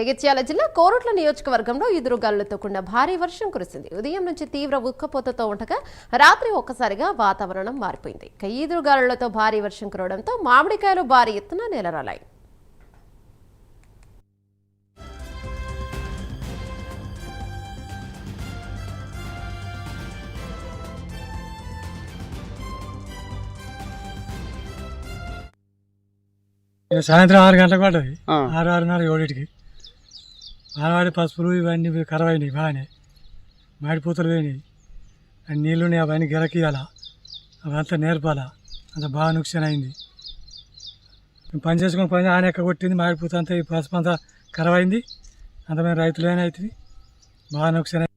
జగిత్యాల జిల్లా కోరుట్ల నియోజకవర్గంలో ఈదురుగాలులతో కూడిన భారీ వర్షం కురిసింది. ఉదయం నుంచి తీవ్ర ఉక్కపోతతో ఉండగా రాత్రి ఒక్కసారిగా వాతావరణం మారిపోయింది. ఈదురుగాలులతో భారీ వర్షం కురవడంతో మామిడికాయలు భారీ ఎత్తున నేలరాలాయి. సాయంత్రం 6 గంటలకు పడ్డది. 6:30 7కి ఆడవాడి పసుపులు ఇవన్నీ ఖరాబ్ అయినాయి. బాగానే మాడిపూతలు పోయినాయి. నీళ్ళున్నాయి, అవన్నీ గిరకియాలా, అవంతా నేర్పాలా, అంత బాగా నుక్సాన్ అయింది. మేము పని చేసుకుని పని ఆయన ఎక్క కొట్టింది. మాడిపూత అంతా ఈ పసుపు అంతా ఖరాబ్ అయింది. అంత మేము రైతులైనా అవుతుంది. బాగా నుక్సాన్.